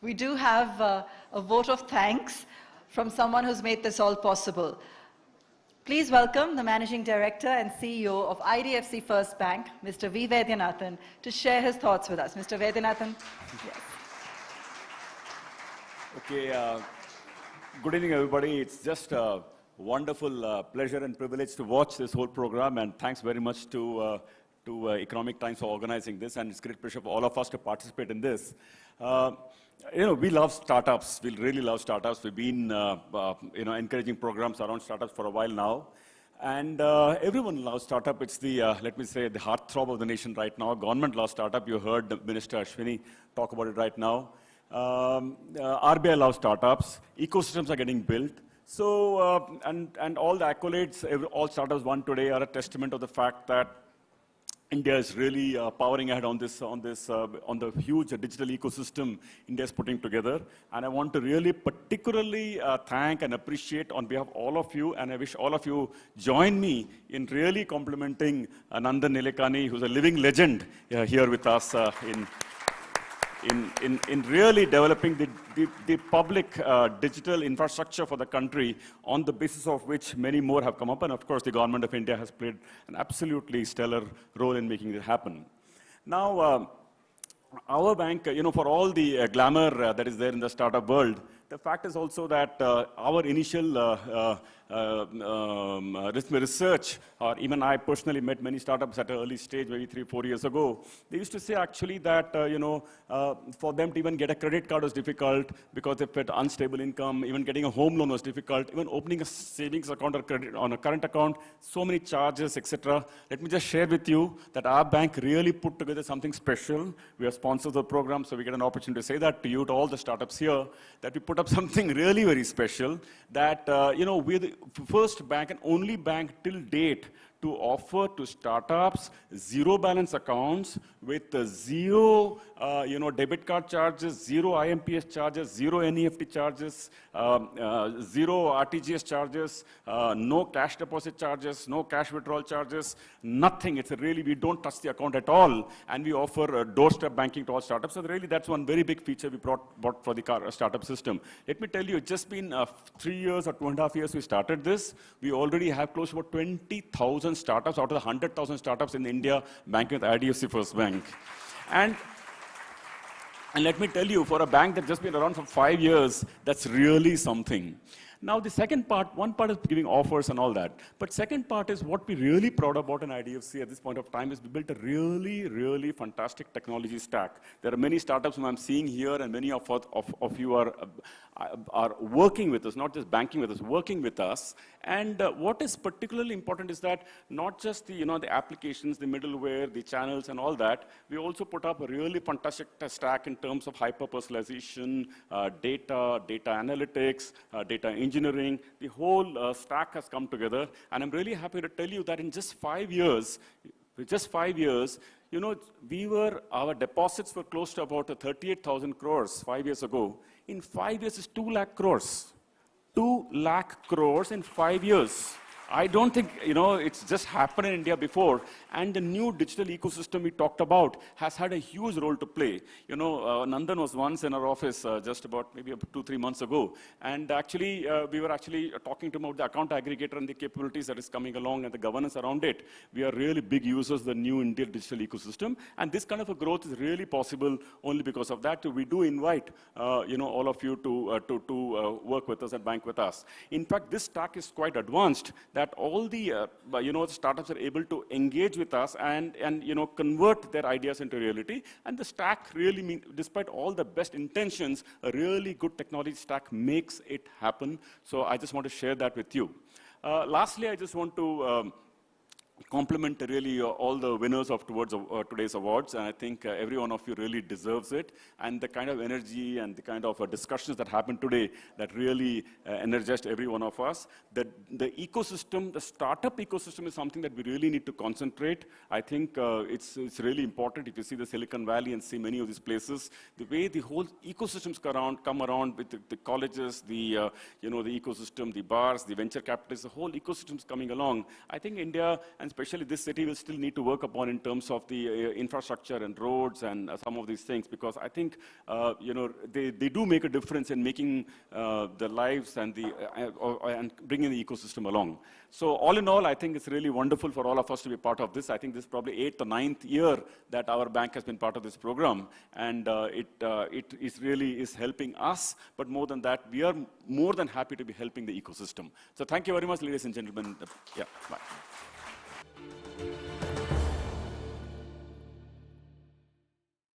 we do have a vote of thanks from someone who's made this all possible. Please welcome the Managing Director and CEO of IDFC First Bank, Mr. V. Vaidyanathan, to share his thoughts with us. Mr. Vaidyanathan. Yes. Okay, good evening, everybody. It's just a wonderful pleasure and privilege to watch this whole program, and thanks very much to Economic Times for organizing this, and it's a great pleasure for all of us to participate in this. We love startups. We really love startups. We've been, encouraging programs around startups for a while now. And everyone loves startup. It's the, let me say, the heartthrob of the nation right now. Government loves startup. You heard Minister Ashwini talk about it right now. RBI loves startups. Ecosystems are getting built. So, and all the accolades all startups won today are a testament of the fact that India is really powering ahead on the huge digital ecosystem India is putting together. And I want to really particularly thank and appreciate on behalf of all of you, and I wish all of you join me in really complimenting Nandan Nilekani, who's a living legend here with us in really developing the public digital infrastructure for the country, on the basis of which many more have come up. And of course, the government of India has played an absolutely stellar role in making it happen. Now, our bank, for all the glamour that is there in the startup world, the fact is also that our initial research, or even I personally met many startups at an early stage, maybe 3-4 years ago. They used to say actually that, for them to even get a credit card was difficult because they had unstable income. Even getting a home loan was difficult. Even opening a savings account or credit on a current account, so many charges, etc. Let me just share with you that our bank really put together something special. We are sponsors of the program, so we get an opportunity to say that to you, to all the startups here, that we put up something really very special, that, we're the first bank and only bank till date to offer to startups zero balance accounts with zero, debit card charges, zero IMPS charges, zero NEFT charges, zero RTGS charges, no cash deposit charges, no cash withdrawal charges, nothing. It's really, we don't touch the account at all, and we offer doorstep banking to all startups. So really, that's one very big feature we brought for the startup system. Let me tell you, it's just been 3 years or 2.5 years we started this. We already have close to about 20,000 startups out of the 100,000 startups in India banking with IDFC First Bank. And let me tell you, for a bank that's just been around for 5 years, that's really something. Now, the second part, one part is giving offers and all that. But second part is what we're really proud about in IDFC at this point of time is we built a really, really fantastic technology stack. There are many startups whom I'm seeing here, and many of you are working with us, not just banking with us, working with us. And what is particularly important is that not just the applications, the middleware, the channels, and all that. We also put up a really fantastic stack in terms of hyper-personalization, data analytics, data engineering. The whole stack has come together, and I'm really happy to tell you that in just 5 years, our deposits were close to about 38,000 crores 5 years ago. In 5 years, it's 2 lakh crores. 2 lakh crores in 5 years. I don't think, it's just happened in India before. And the new digital ecosystem we talked about has had a huge role to play. Nandan was once in our office just about maybe 2-3 months ago. And actually, we were actually talking to him about the account aggregator and the capabilities that is coming along and the governance around it. We are really big users of the new Indian digital ecosystem. And this kind of a growth is really possible only because of that. So we do invite, all of you to work with us and bank with us. In fact, this stack is quite advanced, that all the startups are able to engage with us and convert their ideas into reality. And the stack really despite all the best intentions, a really good technology stack makes it happen. So I just want to share that with you. Lastly, I just want to compliment really all the winners of today's awards, and I think every one of you really deserves it. And the kind of energy and the kind of discussions that happened today that really energized every one of us. The ecosystem, the startup ecosystem is something that we really need to concentrate. I think it's really important. If you see the Silicon Valley and see many of these places, the way the whole ecosystems come around with the colleges, the ecosystem, the bars, the venture capitalists, the whole ecosystem is coming along. I think India and especially this city will still need to work upon in terms of the infrastructure and roads and some of these things, because I think, they do make a difference in making the lives and and bringing the ecosystem along. So all in all, I think it's really wonderful for all of us to be part of this. I think this is probably 8th or 9th year that our bank has been part of this program, and it is helping us, but more than that, we are more than happy to be helping the ecosystem. So thank you very much, ladies and gentlemen. Yeah, bye.